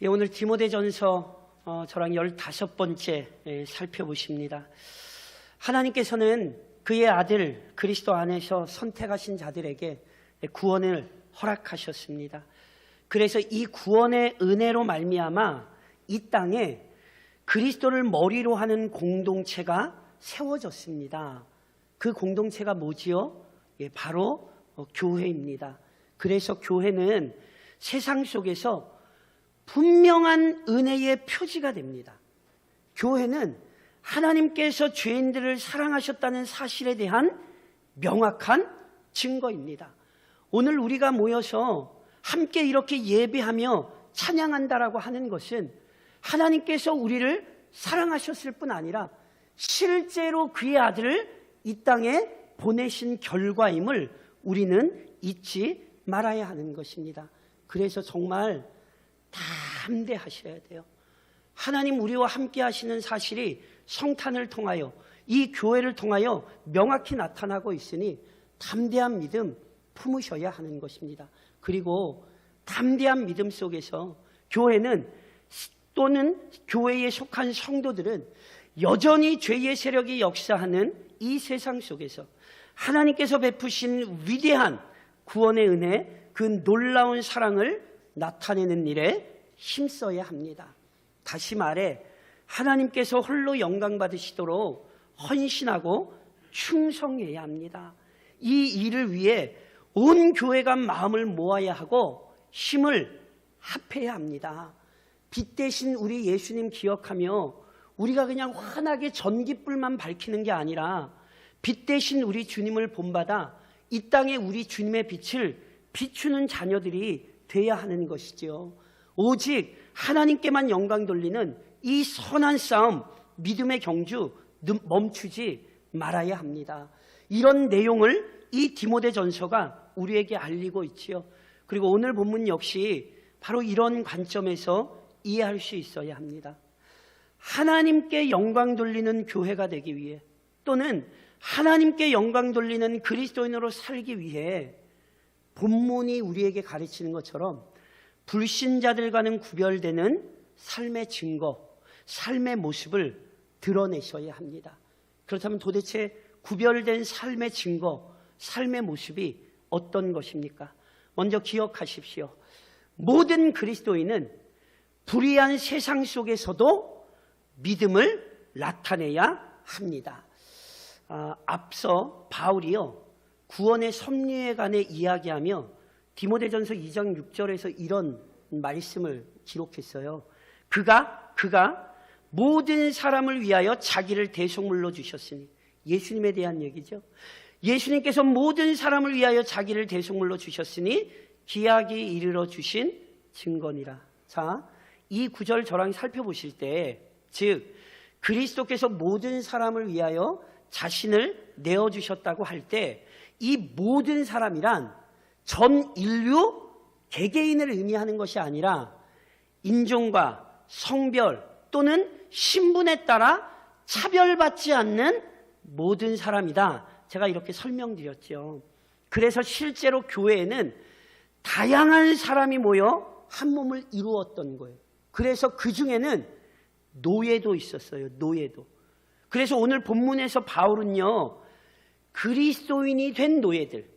오늘 디모데전서 저랑 15번째 살펴보십니다. 하나님께서는 그의 아들 그리스도 안에서 선택하신 자들에게 구원을 허락하셨습니다. 그래서 이 구원의 은혜로 말미암아 이 땅에 그리스도를 머리로 하는 공동체가 세워졌습니다. 그 공동체가 뭐지요? 바로 교회입니다. 그래서 교회는 세상 속에서 분명한 은혜의 표지가 됩니다. 교회는 하나님께서 죄인들을 사랑하셨다는 사실에 대한 명확한 증거입니다. 오늘 우리가 모여서 함께 이렇게 예배하며 찬양한다라고 하는 것은 하나님께서 우리를 사랑하셨을 뿐 아니라 실제로 그의 아들을 이 땅에 보내신 결과임을 우리는 잊지 말아야 하는 것입니다. 그래서 정말 담대하셔야 돼요. 하나님 우리와 함께 하시는 사실이 성탄을 통하여 이 교회를 통하여 명확히 나타나고 있으니 담대한 믿음 품으셔야 하는 것입니다. 그리고 담대한 믿음 속에서 교회는 또는 교회에 속한 성도들은 여전히 죄의 세력이 역사하는 이 세상 속에서 하나님께서 베푸신 위대한 구원의 은혜, 그 놀라운 사랑을 나타내는 일에 힘써야 합니다. 다시 말해 하나님께서 홀로 영광 받으시도록 헌신하고 충성해야 합니다. 이 일을 위해 온 교회가 마음을 모아야 하고 힘을 합해야 합니다. 빛 대신 우리 예수님 기억하며 우리가 그냥 환하게 전깃불만 밝히는 게 아니라 빛 대신 우리 주님을 본받아 이 땅에 우리 주님의 빛을 비추는 자녀들이 돼야 하는 것이지요. 오직 하나님께만 영광 돌리는 이 선한 싸움, 믿음의 경주 멈추지 말아야 합니다. 이런 내용을 이 디모데전서가 우리에게 알리고 있지요. 그리고 오늘 본문 역시 바로 이런 관점에서 이해할 수 있어야 합니다. 하나님께 영광 돌리는 교회가 되기 위해 또는 하나님께 영광 돌리는 그리스도인으로 살기 위해 본문이 우리에게 가르치는 것처럼 불신자들과는 구별되는 삶의 증거, 삶의 모습을 드러내셔야 합니다. 그렇다면 도대체 구별된 삶의 증거, 삶의 모습이 어떤 것입니까? 먼저 기억하십시오. 모든 그리스도인은 불의한 세상 속에서도 믿음을 나타내야 합니다. 앞서 바울이요 구원의 섭리에 관해 이야기하며 디모데전서 2장 6절에서 이런 말씀을 기록했어요. 그가 모든 사람을 위하여 자기를 대속물로 주셨으니, 예수님에 대한 얘기죠. 예수님께서 모든 사람을 위하여 자기를 대속물로 주셨으니 기약이 이르러 주신 증거니라. 자, 이 구절 저랑 살펴보실 때, 즉 그리스도께서 모든 사람을 위하여 자신을 내어주셨다고 할 때 이 모든 사람이란 전 인류 개개인을 의미하는 것이 아니라 인종과 성별 또는 신분에 따라 차별받지 않는 모든 사람이다. 제가 이렇게 설명드렸죠. 그래서 실제로 교회에는 다양한 사람이 모여 한 몸을 이루었던 거예요. 그래서 그 중에는 노예도 있었어요. 노예도. 그래서 오늘 본문에서 바울은요, 그리스도인이 된 노예들,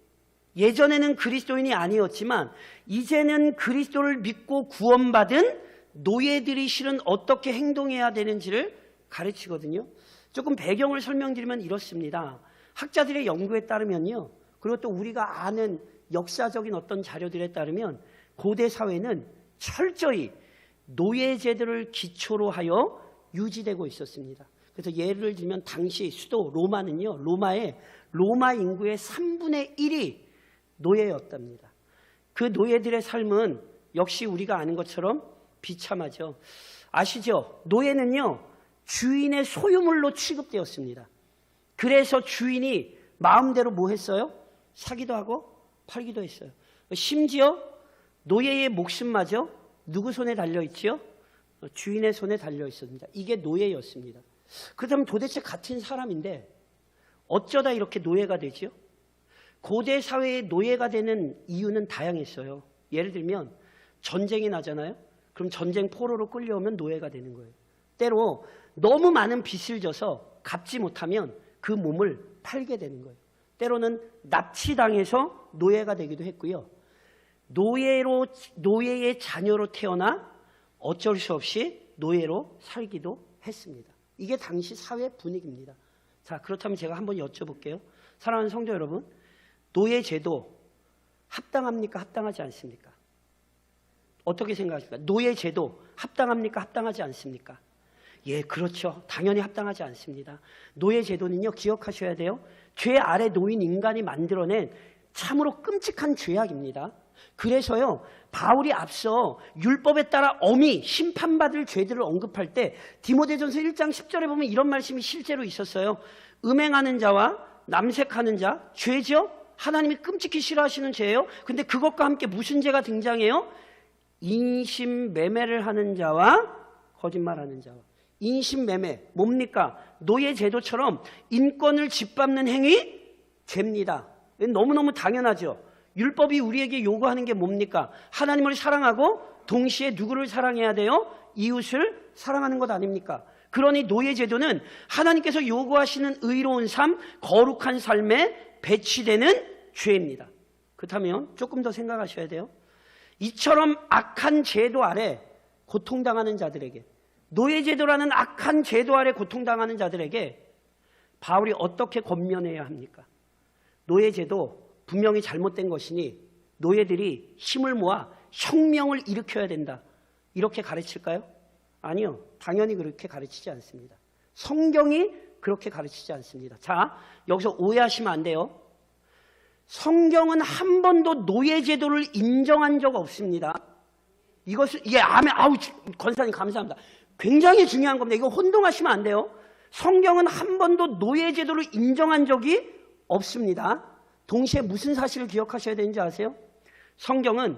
예전에는 그리스도인이 아니었지만 이제는 그리스도를 믿고 구원받은 노예들이 실은 어떻게 행동해야 되는지를 가르치거든요. 조금 배경을 설명드리면 이렇습니다. 학자들의 연구에 따르면요, 그리고 또 우리가 아는 역사적인 어떤 자료들에 따르면 고대 사회는 철저히 노예제도를 기초로 하여 유지되고 있었습니다. 그래서 예를 들면 당시 수도 로마는요, 로마 인구의 3분의 1이 노예였답니다. 그 노예들의 삶은 역시 우리가 아는 것처럼 비참하죠. 아시죠? 노예는요, 주인의 소유물로 취급되었습니다. 그래서 주인이 마음대로 뭐 했어요? 사기도 하고 팔기도 했어요. 심지어 노예의 목숨마저 누구 손에 달려있지요? 주인의 손에 달려있습니다. 이게 노예였습니다. 그렇다면 도대체 같은 사람인데 어쩌다 이렇게 노예가 되지요? 고대 사회의 노예가 되는 이유는 다양했어요. 예를 들면 전쟁이 나잖아요. 그럼 전쟁 포로로 끌려오면 노예가 되는 거예요. 때로 너무 많은 빚을 져서 갚지 못하면 그 몸을 팔게 되는 거예요. 때로는 납치당해서 노예가 되기도 했고요. 노예의 자녀로 태어나 어쩔 수 없이 노예로 살기도 했습니다. 이게 당시 사회 분위기입니다. 자, 그렇다면 제가 한번 여쭤볼게요. 사랑하는 성도 여러분, 노예제도 합당합니까? 합당하지 않습니까? 어떻게 생각하십니까? 노예제도 합당합니까? 합당하지 않습니까? 예, 그렇죠. 당연히 합당하지 않습니다. 노예제도는요, 기억하셔야 돼요. 죄 아래 놓인 인간이 만들어낸 참으로 끔찍한 죄악입니다. 그래서요, 바울이 앞서 율법에 따라 엄히 심판받을 죄들을 언급할 때 디모데전서 1장 10절에 보면 이런 말씀이 실제로 있었어요. 음행하는 자와 남색하는 자, 죄죠? 하나님이 끔찍히 싫어하시는 죄예요. 근데 그것과 함께 무슨 죄가 등장해요? 인신매매를 하는 자와 거짓말하는 자와. 인신매매, 뭡니까? 노예제도처럼 인권을 짓밟는 행위? 죄입니다. 너무너무 당연하죠. 율법이 우리에게 요구하는 게 뭡니까? 하나님을 사랑하고 동시에 누구를 사랑해야 돼요? 이웃을 사랑하는 것 아닙니까? 그러니 노예제도는 하나님께서 요구하시는 의로운 삶, 거룩한 삶에 배치되는 죄입니다. 그렇다면 조금 더 생각하셔야 돼요. 이처럼 악한 제도 아래 고통당하는 자들에게, 노예제도라는 악한 제도 아래 고통당하는 자들에게 바울이 어떻게 권면해야 합니까? 노예제도 분명히 잘못된 것이니 노예들이 힘을 모아 혁명을 일으켜야 된다. 이렇게 가르칠까요? 아니요. 당연히 그렇게 가르치지 않습니다. 성경이 그렇게 가르치지 않습니다. 자, 여기서 오해하시면 안 돼요. 성경은 한 번도 노예제도를 인정한 적 없습니다. 이것을, 권사님 감사합니다. 굉장히 중요한 겁니다. 이거 혼동하시면 안 돼요. 성경은 한 번도 노예제도를 인정한 적이 없습니다. 동시에 무슨 사실을 기억하셔야 되는지 아세요? 성경은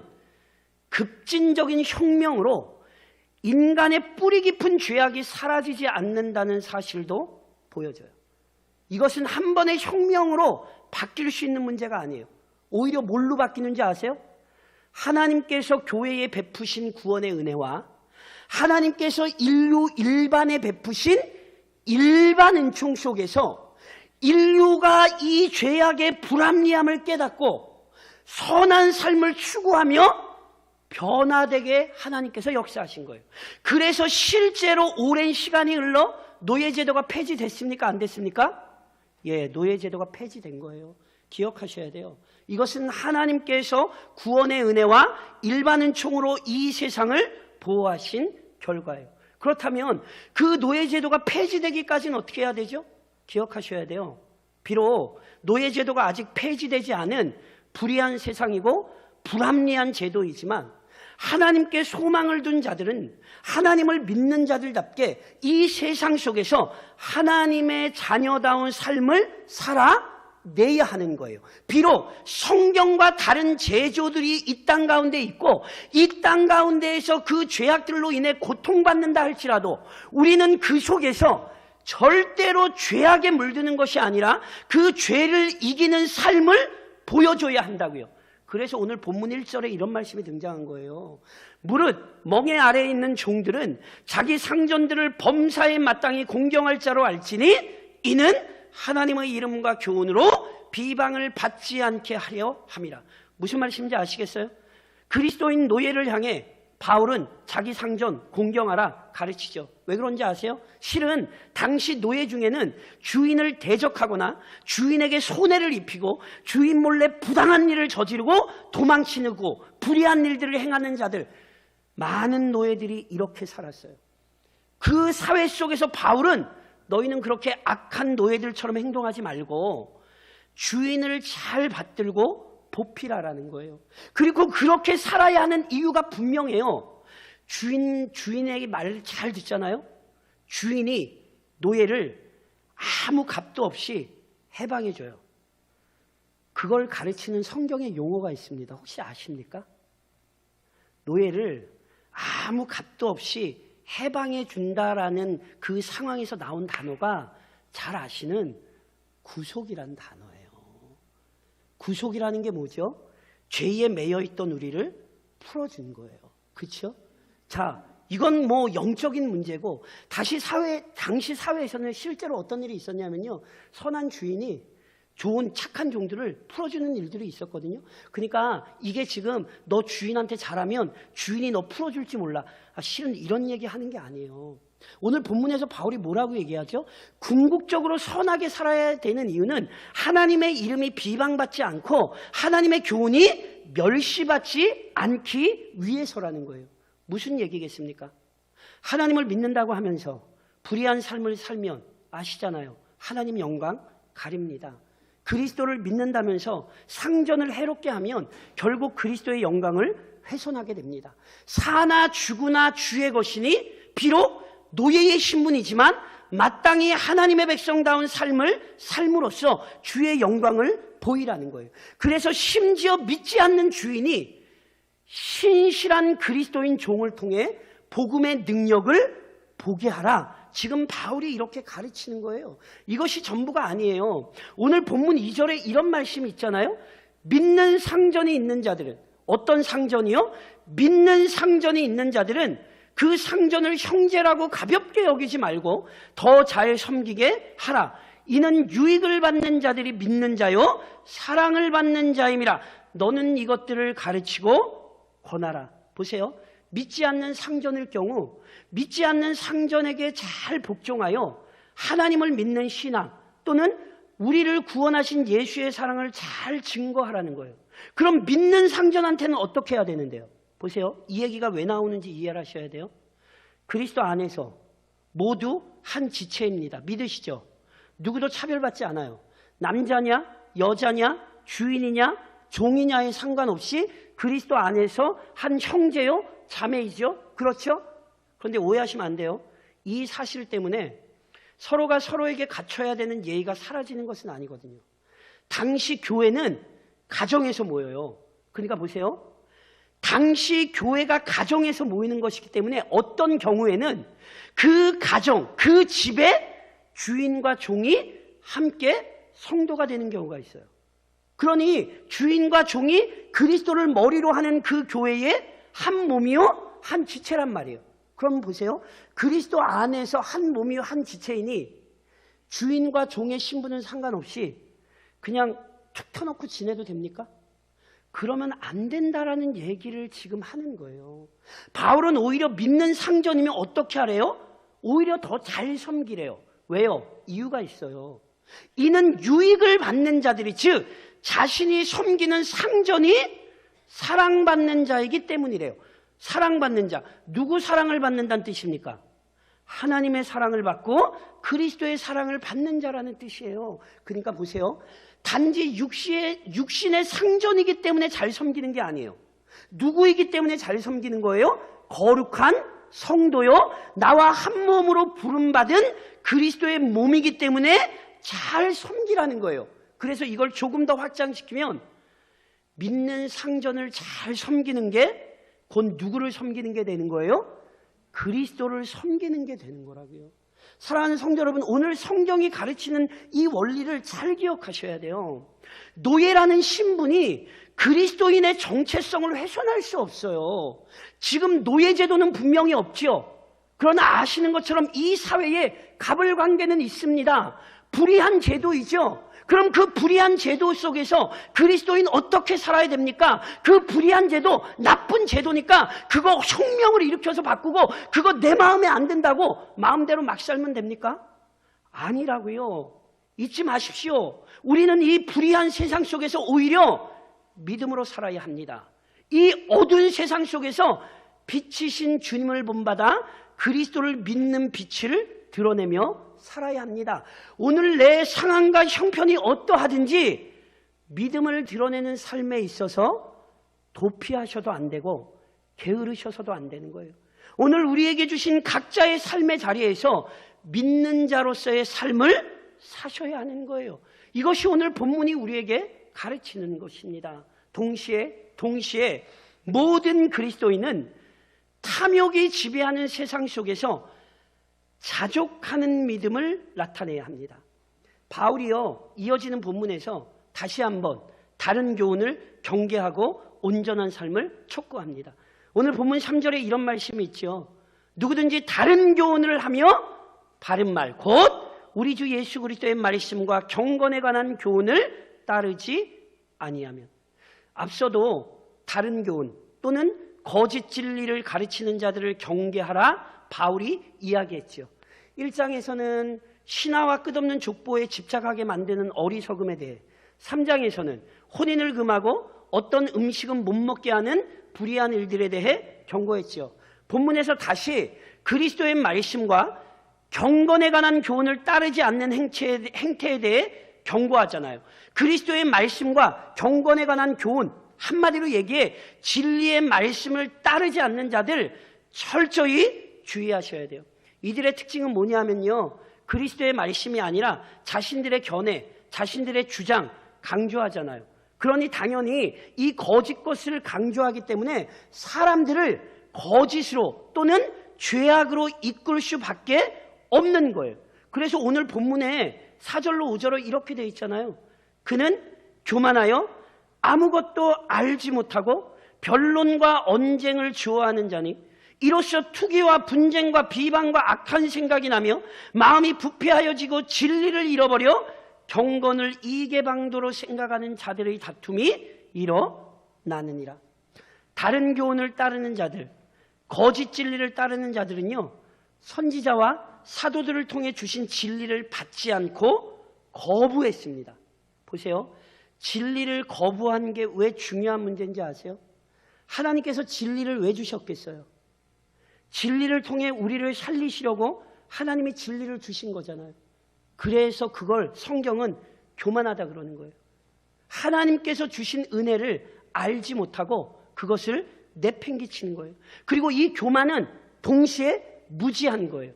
급진적인 혁명으로 인간의 뿌리 깊은 죄악이 사라지지 않는다는 사실도 보여줘요. 이것은 한 번의 혁명으로 바뀔 수 있는 문제가 아니에요. 오히려 뭘로 바뀌는지 아세요? 하나님께서 교회에 베푸신 구원의 은혜와 하나님께서 인류 일반에 베푸신 일반 은총 속에서 인류가 이 죄악의 불합리함을 깨닫고 선한 삶을 추구하며 변화되게 하나님께서 역사하신 거예요. 그래서 실제로 오랜 시간이 흘러 노예제도가 폐지됐습니까? 안 됐습니까? 예, 노예제도가 폐지된 거예요. 기억하셔야 돼요. 이것은 하나님께서 구원의 은혜와 일반 은총으로 이 세상을 보호하신 결과예요. 그렇다면 그 노예제도가 폐지되기까지는 어떻게 해야 되죠? 기억하셔야 돼요. 비록 노예제도가 아직 폐지되지 않은 불의한 세상이고 불합리한 제도이지만 하나님께 소망을 둔 자들은 하나님을 믿는 자들답게 이 세상 속에서 하나님의 자녀다운 삶을 살아내야 하는 거예요. 비록 성경과 다른 제조들이 이 땅 가운데 있고 이 땅 가운데에서 그 죄악들로 인해 고통받는다 할지라도 우리는 그 속에서 절대로 죄악에 물드는 것이 아니라 그 죄를 이기는 삶을 보여줘야 한다고요. 그래서 오늘 본문 1절에 이런 말씀이 등장한 거예요. 무릇 멍에 아래에 있는 종들은 자기 상전들을 범사에 마땅히 공경할 자로 알지니 이는 하나님의 이름과 교훈으로 비방을 받지 않게 하려 함이라. 무슨 말씀인지 아시겠어요? 그리스도인 노예를 향해 바울은 자기 상전 공경하라 가르치죠. 왜 그런지 아세요? 실은 당시 노예 중에는 주인을 대적하거나 주인에게 손해를 입히고 주인 몰래 부당한 일을 저지르고 도망치고 불의한 일들을 행하는 자들, 많은 노예들이 이렇게 살았어요. 그 사회 속에서 바울은 너희는 그렇게 악한 노예들처럼 행동하지 말고 주인을 잘 받들고 보필하라는 거예요. 그리고 그렇게 살아야 하는 이유가 분명해요. 주인에게 말을 잘 듣잖아요. 주인이 노예를 아무 값도 없이 해방해줘요. 그걸 가르치는 성경의 용어가 있습니다. 혹시 아십니까? 노예를 아무 값도 없이 해방해준다라는 그 상황에서 나온 단어가 잘 아시는 구속이라는 단어예요. 구속이라는 게 뭐죠? 죄에 매여있던 우리를 풀어준 거예요. 그렇죠? 자, 이건 뭐 영적인 문제고, 당시 사회에서는 실제로 어떤 일이 있었냐면요, 선한 주인이 좋은 착한 종들을 풀어주는 일들이 있었거든요. 그러니까 이게 지금 너 주인한테 잘하면 주인이 너 풀어줄지 몰라. 실은 이런 얘기 하는 게 아니에요. 오늘 본문에서 바울이 뭐라고 얘기하죠? 궁극적으로 선하게 살아야 되는 이유는 하나님의 이름이 비방받지 않고 하나님의 교훈이 멸시받지 않기 위해서라는 거예요. 무슨 얘기겠습니까? 하나님을 믿는다고 하면서 불의한 삶을 살면 아시잖아요. 하나님 영광 가립니다. 그리스도를 믿는다면서 상전을 해롭게 하면 결국 그리스도의 영광을 훼손하게 됩니다. 사나 죽으나 주의 것이니 비록 노예의 신분이지만 마땅히 하나님의 백성다운 삶을 삶으로써 주의 영광을 보이라는 거예요. 그래서 심지어 믿지 않는 주인이 신실한 그리스도인 종을 통해 복음의 능력을 보게 하라. 지금 바울이 이렇게 가르치는 거예요. 이것이 전부가 아니에요. 오늘 본문 2절에 이런 말씀이 있잖아요. 믿는 상전이 있는 자들은, 어떤 상전이요? 믿는 상전이 있는 자들은 그 상전을 형제라고 가볍게 여기지 말고 더 잘 섬기게 하라. 이는 유익을 받는 자들이 믿는 자요 사랑을 받는 자임이라. 너는 이것들을 가르치고 권하라. 보세요. 믿지 않는 상전일 경우 믿지 않는 상전에게 잘 복종하여 하나님을 믿는 신앙 또는 우리를 구원하신 예수의 사랑을 잘 증거하라는 거예요. 그럼 믿는 상전한테는 어떻게 해야 되는데요? 보세요. 이 얘기가 왜 나오는지 이해를 하셔야 돼요. 그리스도 안에서 모두 한 지체입니다. 믿으시죠? 누구도 차별받지 않아요. 남자냐 여자냐 주인이냐 종이냐에 상관없이 그리스도 안에서 한 형제요 자매이죠. 그렇죠? 그런데 오해하시면 안 돼요. 이 사실 때문에 서로가 서로에게 갖춰야 되는 예의가 사라지는 것은 아니거든요. 당시 교회는 가정에서 모여요. 그러니까 보세요. 당시 교회가 가정에서 모이는 것이기 때문에 어떤 경우에는 그 가정, 그 집에 주인과 종이 함께 성도가 되는 경우가 있어요. 그러니 주인과 종이 그리스도를 머리로 하는 그 교회의 한 몸이요 한 지체란 말이에요. 그럼 보세요. 그리스도 안에서 한 몸이요 한 지체이니 주인과 종의 신분은 상관없이 그냥 툭 터놓고 지내도 됩니까? 그러면 안 된다라는 얘기를 지금 하는 거예요. 바울은 오히려 믿는 상전이면 어떻게 하래요? 오히려 더 잘 섬기래요. 왜요? 이유가 있어요. 이는 유익을 받는 자들이, 즉 자신이 섬기는 상전이 사랑받는 자이기 때문이래요. 사랑받는 자, 누구 사랑을 받는다는 뜻입니까? 하나님의 사랑을 받고 그리스도의 사랑을 받는 자라는 뜻이에요. 그러니까 보세요. 단지 육신의 상전이기 때문에 잘 섬기는 게 아니에요. 누구이기 때문에 잘 섬기는 거예요? 거룩한 성도요, 나와 한 몸으로 부름받은 그리스도의 몸이기 때문에 잘 섬기라는 거예요. 그래서 이걸 조금 더 확장시키면 믿는 상전을 잘 섬기는 게 곧 누구를 섬기는 게 되는 거예요? 그리스도를 섬기는 게 되는 거라고요. 사랑하는 성도 여러분, 오늘 성경이 가르치는 이 원리를 잘 기억하셔야 돼요. 노예라는 신분이 그리스도인의 정체성을 훼손할 수 없어요. 지금 노예제도는 분명히 없지요. 그러나 아시는 것처럼 이 사회에 갑을관계는 있습니다. 불의한 제도이죠. 그럼 그 불의한 제도 속에서 그리스도인 어떻게 살아야 됩니까? 그 불의한 제도, 나쁜 제도니까 그거 혁명을 일으켜서 바꾸고 그거 내 마음에 안 든다고 마음대로 막 살면 됩니까? 아니라고요. 잊지 마십시오. 우리는 이 불의한 세상 속에서 오히려 믿음으로 살아야 합니다. 이 어두운 세상 속에서 빛이신 주님을 본받아 그리스도를 믿는 빛을 드러내며 살아야 합니다. 오늘 내 상황과 형편이 어떠하든지 믿음을 드러내는 삶에 있어서 도피하셔도 안 되고 게으르셔서도 안 되는 거예요. 오늘 우리에게 주신 각자의 삶의 자리에서 믿는 자로서의 삶을 사셔야 하는 거예요. 이것이 오늘 본문이 우리에게 가르치는 것입니다. 동시에 모든 그리스도인은 탐욕이 지배하는 세상 속에서 자족하는 믿음을 나타내야 합니다. 바울이요, 이어지는 본문에서 다시 한번 다른 교훈을 경계하고 온전한 삶을 촉구합니다. 오늘 본문 3절에 이런 말씀이 있죠. 누구든지 다른 교훈을 하며 바른 말, 곧 우리 주 예수 그리스도의 말씀과 경건에 관한 교훈을 따르지 아니하면. 앞서도 다른 교훈 또는 거짓 진리를 가르치는 자들을 경계하라 바울이 이야기했죠. 1장에서는 신화와 끝없는 족보에 집착하게 만드는 어리석음에 대해, 3장에서는 혼인을 금하고 어떤 음식은 못 먹게 하는 불의한 일들에 대해 경고했죠. 본문에서 다시 그리스도의 말씀과 경건에 관한 교훈을 따르지 않는 행태에 대해 경고하잖아요. 그리스도의 말씀과 경건에 관한 교훈, 한마디로 얘기해 진리의 말씀을 따르지 않는 자들 철저히 주의하셔야 돼요. 이들의 특징은 뭐냐면요, 그리스도의 말씀이 아니라 자신들의 견해, 자신들의 주장 강조하잖아요. 그러니 당연히 이 거짓 것을 강조하기 때문에 사람들을 거짓으로 또는 죄악으로 이끌 수밖에 없는 거예요. 그래서 오늘 본문에 4절로 5절로 이렇게 되어 있잖아요. 그는 교만하여 아무것도 알지 못하고 변론과 언쟁을 좋아하는 자니 이로써 투기와 분쟁과 비방과 악한 생각이 나며 마음이 부패하여지고 진리를 잃어버려 경건을 이익의 방도로 생각하는 자들의 다툼이 일어나느니라. 다른 교훈을 따르는 자들, 거짓 진리를 따르는 자들은요, 선지자와 사도들을 통해 주신 진리를 받지 않고 거부했습니다. 보세요. 진리를 거부한 게 왜 중요한 문제인지 아세요? 하나님께서 진리를 왜 주셨겠어요? 진리를 통해 우리를 살리시려고 하나님이 진리를 주신 거잖아요. 그래서 그걸 성경은 교만하다 그러는 거예요. 하나님께서 주신 은혜를 알지 못하고 그것을 내팽개치는 거예요. 그리고 이 교만은 동시에 무지한 거예요.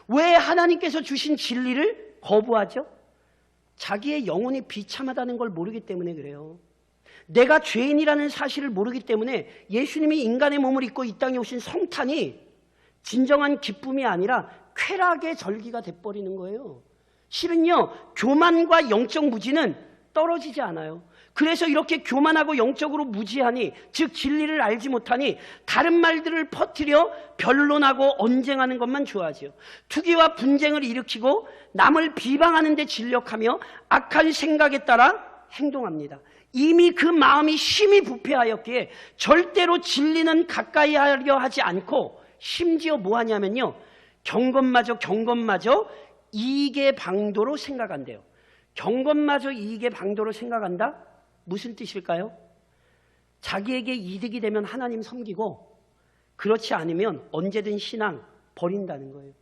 왜 하나님께서 주신 진리를 거부하죠? 자기의 영혼이 비참하다는 걸 모르기 때문에 그래요. 내가 죄인이라는 사실을 모르기 때문에 예수님이 인간의 몸을 입고 이 땅에 오신 성탄이 진정한 기쁨이 아니라 쾌락의 절기가 돼버리는 거예요. 실은요, 교만과 영적 무지는 떨어지지 않아요. 그래서 이렇게 교만하고 영적으로 무지하니, 즉 진리를 알지 못하니 다른 말들을 퍼뜨려 변론하고 언쟁하는 것만 좋아하지요. 투기와 분쟁을 일으키고 남을 비방하는 데 진력하며 악한 생각에 따라 행동합니다. 이미 그 마음이 심히 부패하였기에 절대로 진리는 가까이 하려 하지 않고 심지어 뭐하냐면요, 경건마저 이익의 방도로 생각한대요. 경건마저 이익의 방도로 생각한다? 무슨 뜻일까요? 자기에게 이득이 되면 하나님 섬기고 그렇지 않으면 언제든 신앙 버린다는 거예요.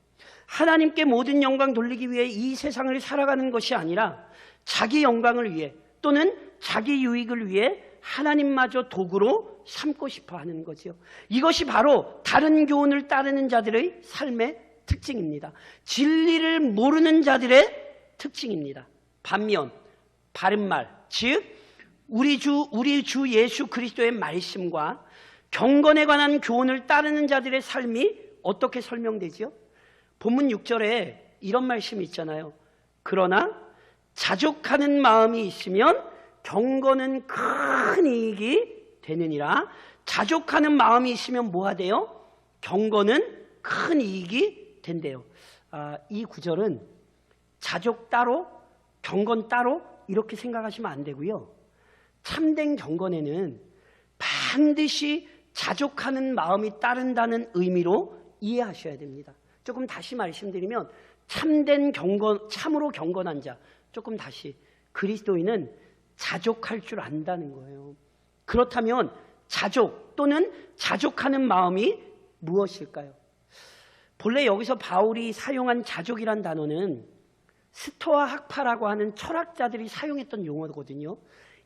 하나님께 모든 영광 돌리기 위해 이 세상을 살아가는 것이 아니라 자기 영광을 위해 또는 자기 유익을 위해 하나님마저 도구로 삼고 싶어 하는 거죠. 이것이 바로 다른 교훈을 따르는 자들의 삶의 특징입니다. 진리를 모르는 자들의 특징입니다. 반면 바른 말, 즉 우리 주 예수 그리스도의 말씀과 경건에 관한 교훈을 따르는 자들의 삶이 어떻게 설명되지요? 본문 6절에 이런 말씀이 있잖아요. 그러나 자족하는 마음이 있으면 경건은 큰 이익이 되느니라. 자족하는 마음이 있으면 뭐하대요? 경건은 큰 이익이 된대요. 이 구절은 자족 따로 경건 따로 이렇게 생각하시면 안 되고요. 참된 경건에는 반드시 자족하는 마음이 따른다는 의미로 이해하셔야 됩니다. 조금 다시 말씀드리면 참된 경건, 참으로 경건한 자, 조금 다시, 그리스도인은 자족할 줄 안다는 거예요. 그렇다면 자족 또는 자족하는 마음이 무엇일까요? 본래 여기서 바울이 사용한 자족이란 단어는 스토아 학파라고 하는 철학자들이 사용했던 용어거든요.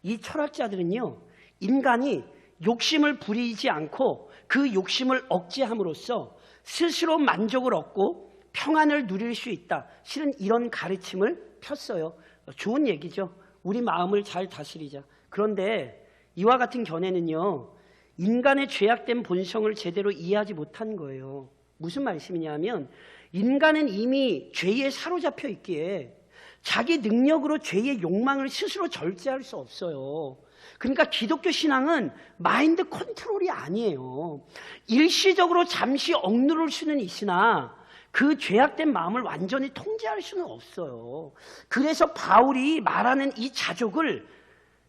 이 철학자들은요, 인간이 욕심을 부리지 않고 그 욕심을 억제함으로써 스스로 만족을 얻고 평안을 누릴 수 있다. 실은 이런 가르침을 폈어요. 좋은 얘기죠. 우리 마음을 잘 다스리자. 그런데 이와 같은 견해는요, 인간의 죄악된 본성을 제대로 이해하지 못한 거예요. 무슨 말씀이냐면 인간은 이미 죄에 사로잡혀 있기에 자기 능력으로 죄의 욕망을 스스로 절제할 수 없어요. 그러니까 기독교 신앙은 마인드 컨트롤이 아니에요. 일시적으로 잠시 억누를 수는 있으나 그 죄악된 마음을 완전히 통제할 수는 없어요. 그래서 바울이 말하는 이 자족을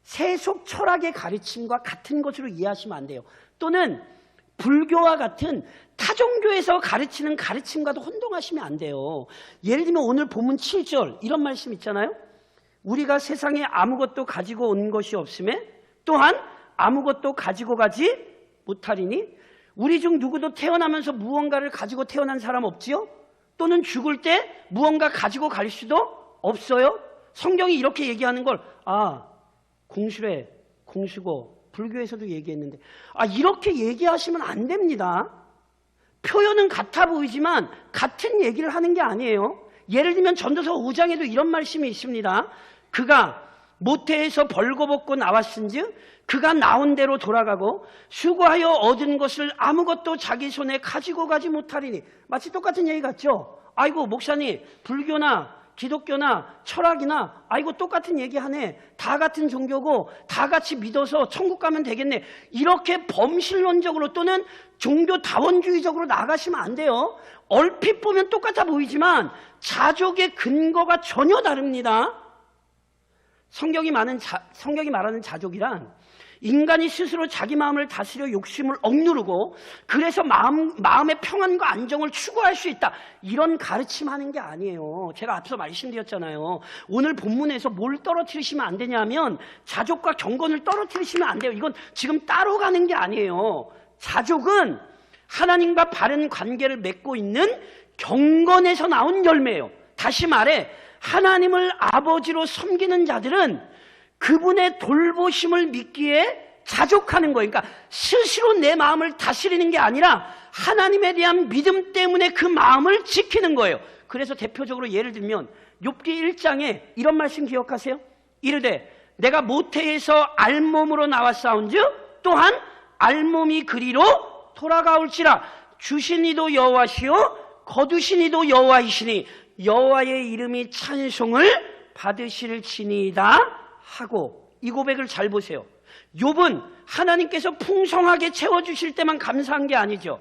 세속 철학의 가르침과 같은 것으로 이해하시면 안 돼요. 또는 불교와 같은 타종교에서 가르치는 가르침과도 혼동하시면 안 돼요. 예를 들면 오늘 본문 7절 이런 말씀 있잖아요. 우리가 세상에 아무것도 가지고 온 것이 없음에 또한 아무것도 가지고 가지 못하리니 우리 중 누구도 태어나면서 무언가를 가지고 태어난 사람 없지요? 또는 죽을 때 무언가 가지고 갈 수도 없어요? 성경이 이렇게 얘기하는 걸 공수래, 공수고 불교에서도 얘기했는데 이렇게 얘기하시면 안 됩니다. 표현은 같아 보이지만 같은 얘기를 하는 게 아니에요. 예를 들면 전도서 5장에도 이런 말씀이 있습니다. 그가 모태에서 벌거벗고 나왔은즉 그가 나온 대로 돌아가고 수고하여 얻은 것을 아무것도 자기 손에 가지고 가지 못하리니. 마치 똑같은 얘기 같죠? 아이고 목사님 불교나 기독교나 철학이나 아이고 똑같은 얘기하네. 다 같은 종교고 다 같이 믿어서 천국 가면 되겠네. 이렇게 범신론적으로 또는 종교다원주의적으로 나가시면 안 돼요. 얼핏 보면 똑같아 보이지만 자족의 근거가 전혀 다릅니다. 성경이 말하는 자족이란 인간이 스스로 자기 마음을 다스려 욕심을 억누르고 그래서 마음의 평안과 안정을 추구할 수 있다. 이런 가르침하는 게 아니에요. 제가 앞서 말씀드렸잖아요. 오늘 본문에서 뭘 떨어뜨리시면 안 되냐면 자족과 경건을 떨어뜨리시면 안 돼요. 이건 지금 따로 가는 게 아니에요. 자족은 하나님과 바른 관계를 맺고 있는 경건에서 나온 열매예요. 다시 말해 하나님을 아버지로 섬기는 자들은 그분의 돌보심을 믿기에 자족하는 거예요. 그러니까 스스로 내 마음을 다스리는 게 아니라 하나님에 대한 믿음 때문에 그 마음을 지키는 거예요. 그래서 대표적으로 예를 들면 욥기 1장에 이런 말씀 기억하세요? 이르되 내가 모태에서 알몸으로 나왔사온즉 또한 알몸이 그리로 돌아가올지라. 주신 이도 여호와시요 거두신 이도 여호와이시니 여호와의 이름이 찬송을 받으실지니이다 하고. 이 고백을 잘 보세요. 욥은 하나님께서 풍성하게 채워주실 때만 감사한 게 아니죠.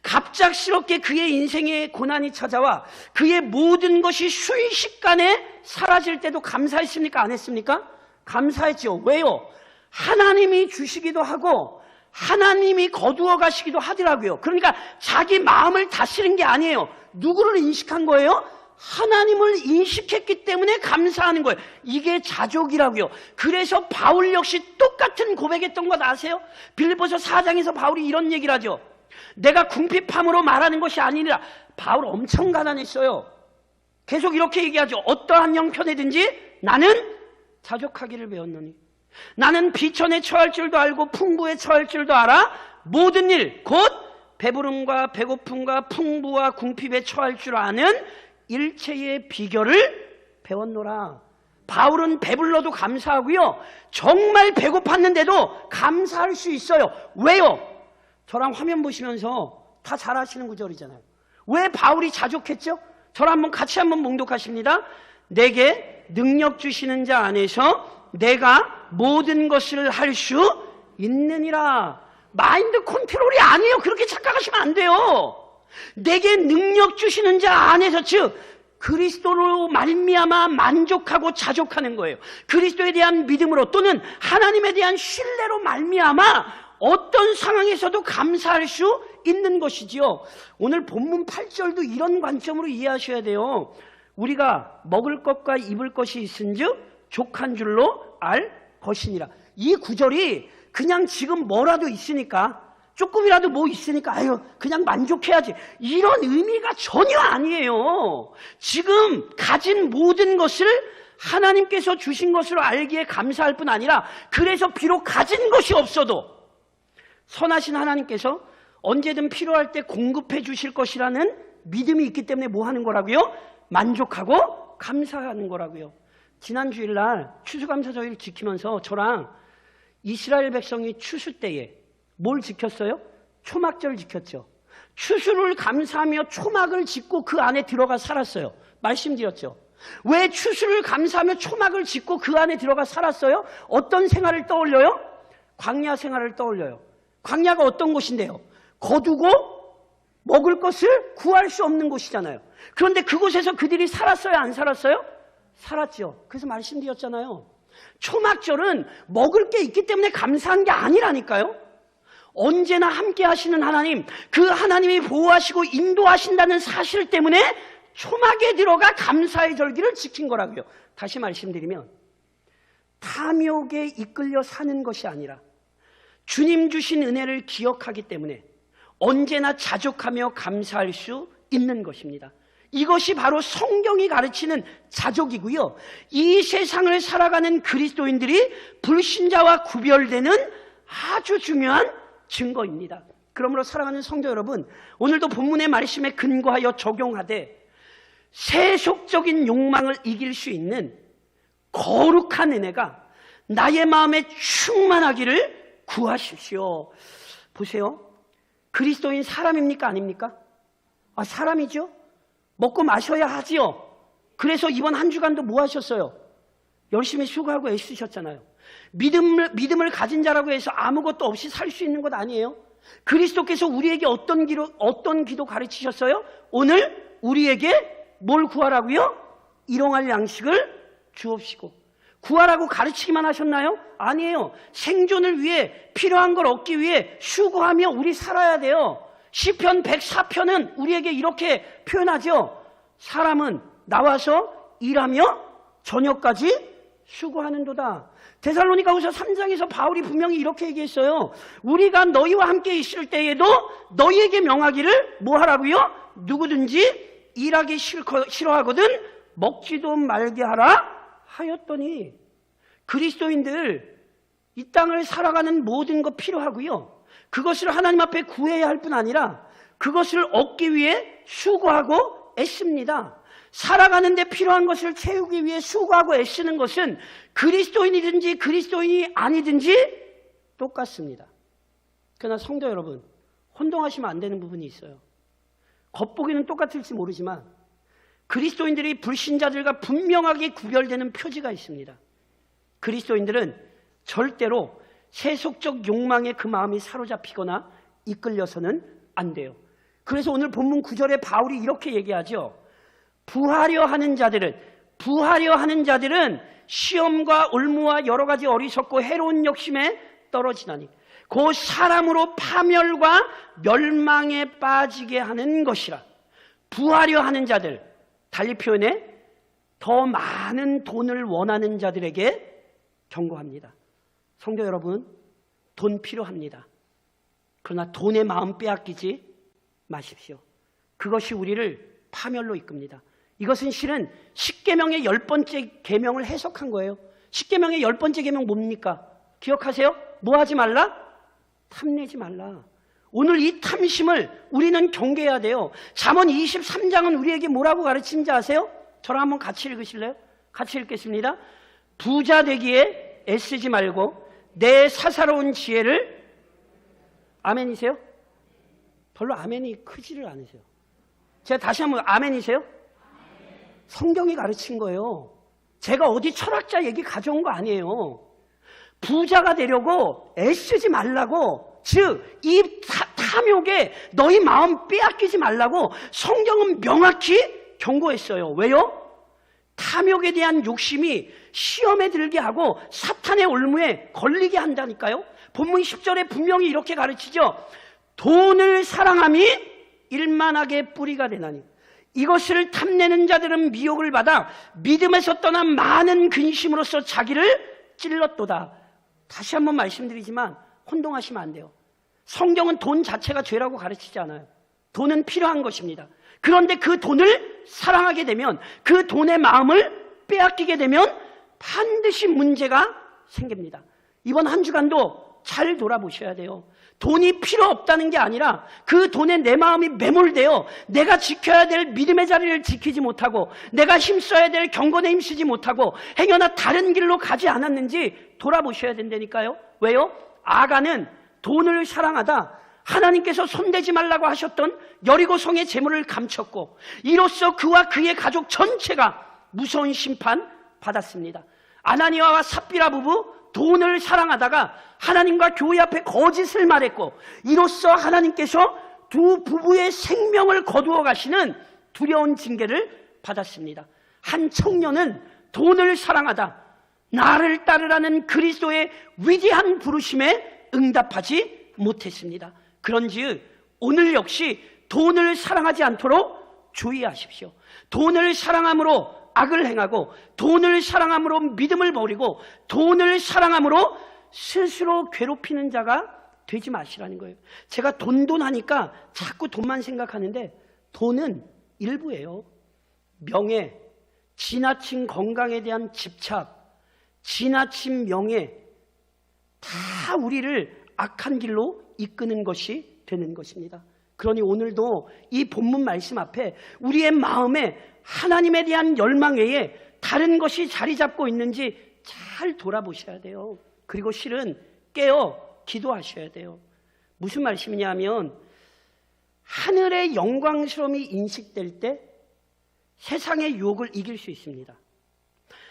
갑작스럽게 그의 인생에 고난이 찾아와 그의 모든 것이 순식간에 사라질 때도 감사했습니까? 안 했습니까? 감사했죠. 왜요? 하나님이 주시기도 하고 하나님이 거두어 가시기도 하더라고요. 그러니까 자기 마음을 다스린 게 아니에요. 누구를 인식한 거예요? 하나님을 인식했기 때문에 감사하는 거예요. 이게 자족이라고요. 그래서 바울 역시 똑같은 고백했던 것 아세요? 빌립보서 4장에서 바울이 이런 얘기를 하죠. 내가 궁핍함으로 말하는 것이 아니라. 바울 엄청 가난했어요. 계속 이렇게 얘기하죠. 어떠한 형편이든지 나는 자족하기를 배웠노니 나는 비천에 처할 줄도 알고 풍부에 처할 줄도 알아. 모든 일 곧 배부름과 배고픔과 풍부와 궁핍에 처할 줄 아는 일체의 비결을 배웠노라. 바울은 배불러도 감사하고요. 정말 배고팠는데도 감사할 수 있어요. 왜요? 저랑 화면 보시면서 다 잘 아시는 구절이잖아요. 왜 바울이 자족했죠? 저랑 같이 한번 봉독하십니다. 내게 능력 주시는 자 안에서 내가 모든 것을 할 수 있느니라. 마인드 컨트롤이 아니에요. 그렇게 착각하시면 안 돼요. 내게 능력 주시는 자 안에서, 즉 그리스도로 말미암아 만족하고 자족하는 거예요. 그리스도에 대한 믿음으로 또는 하나님에 대한 신뢰로 말미암아 어떤 상황에서도 감사할 수 있는 것이지요. 오늘 본문 8절도 이런 관점으로 이해하셔야 돼요. 우리가 먹을 것과 입을 것이 있은즉 족한 줄로 알 것이니라. 이 구절이 그냥 지금 뭐라도 있으니까, 조금이라도 뭐 있으니까 그냥 만족해야지, 이런 의미가 전혀 아니에요. 지금 가진 모든 것을 하나님께서 주신 것으로 알기에 감사할 뿐 아니라, 그래서 비록 가진 것이 없어도 선하신 하나님께서 언제든 필요할 때 공급해 주실 것이라는 믿음이 있기 때문에 뭐 하는 거라고요? 만족하고 감사하는 거라고요. 지난 주일날 추수감사절을 지키면서 저랑 이스라엘 백성이 추수 때에 뭘 지켰어요? 초막절 지켰죠. 추수를 감사하며 초막을 짓고 그 안에 들어가 살았어요. 말씀드렸죠. 왜 추수를 감사하며 초막을 짓고 그 안에 들어가 살았어요? 어떤 생활을 떠올려요? 광야 생활을 떠올려요. 광야가 어떤 곳인데요? 거두고 먹을 것을 구할 수 없는 곳이잖아요. 그런데 그곳에서 그들이 살았어요? 안 살았어요? 살았죠. 그래서 말씀드렸잖아요. 초막절은 먹을 게 있기 때문에 감사한 게 아니라니까요. 언제나 함께 하시는 하나님, 그 하나님이 보호하시고 인도하신다는 사실 때문에 초막에 들어가 감사의 절기를 지킨 거라고요. 다시 말씀드리면 탐욕에 이끌려 사는 것이 아니라 주님 주신 은혜를 기억하기 때문에 언제나 자족하며 감사할 수 있는 것입니다. 이것이 바로 성경이 가르치는 자족이고요. 이 세상을 살아가는 그리스도인들이 불신자와 구별되는 아주 중요한 증거입니다. 그러므로 사랑하는 성도 여러분, 오늘도 본문의 말씀에 근거하여 적용하되 세속적인 욕망을 이길 수 있는 거룩한 은혜가 나의 마음에 충만하기를 구하십시오. 보세요. 그리스도인 사람입니까? 아닙니까? 사람이죠. 먹고 마셔야 하지요. 그래서 이번 한 주간도 뭐 하셨어요? 열심히 수고하고 애쓰셨잖아요. 믿음을 가진 자라고 해서 아무것도 없이 살 수 있는 것 아니에요. 그리스도께서 우리에게 어떤 기도 가르치셨어요? 오늘 우리에게 뭘 구하라고요? 일용할 양식을 주옵시고. 구하라고 가르치기만 하셨나요? 아니에요. 생존을 위해 필요한 걸 얻기 위해 수고하며 우리 살아야 돼요. 시편 104편은 우리에게 이렇게 표현하죠. 사람은 나와서 일하며 저녁까지 수고하는도다. 데살로니가후서 3장에서 바울이 분명히 이렇게 얘기했어요. 우리가 너희와 함께 있을 때에도 너희에게 명하기를 뭐 하라고요? 누구든지 일하기 싫어하거든 먹지도 말게 하라 하였더니, 그리스도인들 이 땅을 살아가는 모든 것 필요하고요. 그것을 하나님 앞에 구해야 할 뿐 아니라 그것을 얻기 위해 수고하고 애씁니다. 살아가는 데 필요한 것을 채우기 위해 수고하고 애쓰는 것은 그리스도인이든지 그리스도인이 아니든지 똑같습니다. 그러나 성도 여러분, 혼동하시면 안 되는 부분이 있어요. 겉보기는 똑같을지 모르지만 그리스도인들이 불신자들과 분명하게 구별되는 표지가 있습니다. 그리스도인들은 절대로 세속적 욕망에 그 마음이 사로잡히거나 이끌려서는 안 돼요. 그래서 오늘 본문 9절에 바울이 이렇게 얘기하죠. 부하려 하는 자들은 시험과 올무와 여러 가지 어리석고 해로운 욕심에 떨어지나니 곧 사람으로 파멸과 멸망에 빠지게 하는 것이라. 부하려 하는 자들, 달리 표현해 더 많은 돈을 원하는 자들에게 경고합니다. 성도 여러분, 돈 필요합니다. 그러나 돈의 마음 빼앗기지 마십시오. 그것이 우리를 파멸로 이끕니다. 이것은 실은 십계명의 10번째 계명을 해석한 거예요. 십계명의 10번째 계명 뭡니까? 기억하세요? 뭐 하지 말라? 탐내지 말라. 오늘 이 탐심을 우리는 경계해야 돼요. 잠언 23장은 우리에게 뭐라고 가르치는지 아세요? 저랑 한번 같이 읽으실래요? 같이 읽겠습니다. 부자 되기에 애쓰지 말고 내 사사로운 지혜를, 아멘이세요? 별로 아멘이 크지를 않으세요. 제가 다시 한번, 아멘이세요? 성경이 가르친 거예요. 제가 어디 철학자 얘기 가져온 거 아니에요. 부자가 되려고 애쓰지 말라고, 즉 이 탐욕에 너희 마음 빼앗기지 말라고 성경은 명확히 경고했어요. 왜요? 탐욕에 대한 욕심이 시험에 들게 하고 사탄의 올무에 걸리게 한다니까요. 본문 10절에 분명히 이렇게 가르치죠. 돈을 사랑함이 일만하게 뿌리가 되나니 이것을 탐내는 자들은 미혹을 받아 믿음에서 떠난 많은 근심으로써 자기를 찔렀도다. 다시 한번 말씀드리지만 혼동하시면 안 돼요. 성경은 돈 자체가 죄라고 가르치지 않아요. 돈은 필요한 것입니다. 그런데 그 돈을 사랑하게 되면, 그 돈의 마음을 빼앗기게 되면 반드시 문제가 생깁니다. 이번 한 주간도 잘 돌아보셔야 돼요. 돈이 필요 없다는 게 아니라 그 돈에 내 마음이 매몰되어 내가 지켜야 될 믿음의 자리를 지키지 못하고 내가 힘써야 될 경건에 힘쓰지 못하고 행여나 다른 길로 가지 않았는지 돌아보셔야 된다니까요. 왜요? 아간은 돈을 사랑하다 하나님께서 손대지 말라고 하셨던 여리고성의 재물을 감췄고 이로써 그와 그의 가족 전체가 무서운 심판 받았습니다. 아나니아와 삽비라 부부 돈을 사랑하다가 하나님과 교회 앞에 거짓을 말했고, 이로써 하나님께서 두 부부의 생명을 거두어 가시는 두려운 징계를 받았습니다. 한 청년은 돈을 사랑하다 나를 따르라는 그리스도의 위대한 부르심에 응답하지 못했습니다. 그런즉 오늘 역시 돈을 사랑하지 않도록 주의하십시오. 돈을 사랑함으로 악을 행하고, 돈을 사랑함으로 믿음을 버리고, 돈을 사랑함으로 스스로 괴롭히는 자가 되지 마시라는 거예요. 제가 돈 하니까 자꾸 돈만 생각하는데, 돈은 일부예요. 명예, 지나친 건강에 대한 집착, 지나친 명예, 다 우리를 악한 길로 이끄는 것이 되는 것입니다. 그러니 오늘도 이 본문 말씀 앞에 우리의 마음에 하나님에 대한 열망 외에 다른 것이 자리 잡고 있는지 잘 돌아보셔야 돼요. 그리고 실은 깨어 기도하셔야 돼요. 무슨 말씀이냐면, 하늘의 영광스러움이 인식될 때 세상의 유혹을 이길 수 있습니다.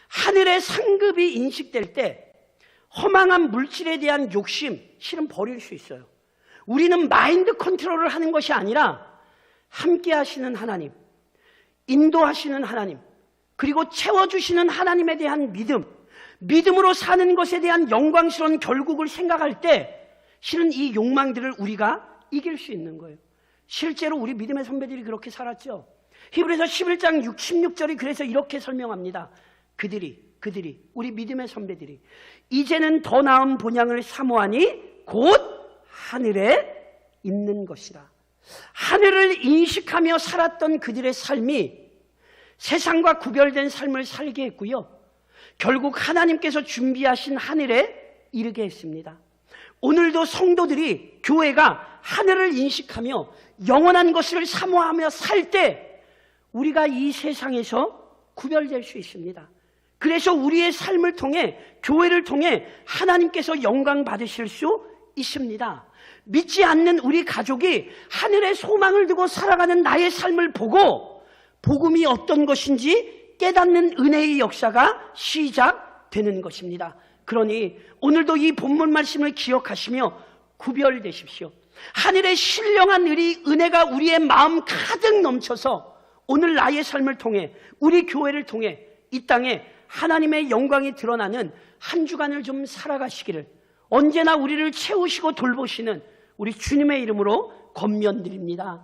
하늘의 상급이 인식될 때 허망한 물질에 대한 욕심, 실은 버릴 수 있어요. 우리는 마인드 컨트롤을 하는 것이 아니라 함께 하시는 하나님, 인도하시는 하나님, 그리고 채워주시는 하나님에 대한 믿음으로 사는 것에 대한 영광스러운 결국을 생각할 때 실은 이 욕망들을 우리가 이길 수 있는 거예요. 실제로 우리 믿음의 선배들이 그렇게 살았죠. 히브리서 11장 16절이 그래서 이렇게 설명합니다. 그들이 우리 믿음의 선배들이 이제는 더 나은 본향을 사모하니 곧 하늘에 있는 것이라. 하늘을 인식하며 살았던 그들의 삶이 세상과 구별된 삶을 살게 했고요, 결국 하나님께서 준비하신 하늘에 이르게 했습니다. 오늘도 성도들이, 교회가 하늘을 인식하며 영원한 것을 사모하며 살 때 우리가 이 세상에서 구별될 수 있습니다. 그래서 우리의 삶을 통해, 교회를 통해 하나님께서 영광 받으실 수 있습니다. 믿지 않는 우리 가족이 하늘의 소망을 두고 살아가는 나의 삶을 보고 복음이 어떤 것인지 깨닫는 은혜의 역사가 시작되는 것입니다. 그러니 오늘도 이 본문 말씀을 기억하시며 구별되십시오. 하늘의 신령한 은혜가 우리의 마음 가득 넘쳐서 오늘 나의 삶을 통해, 우리 교회를 통해 이 땅에 하나님의 영광이 드러나는 한 주간을 좀 살아가시기를 언제나 우리를 채우시고 돌보시는 우리 주님의 이름으로 권면드립니다.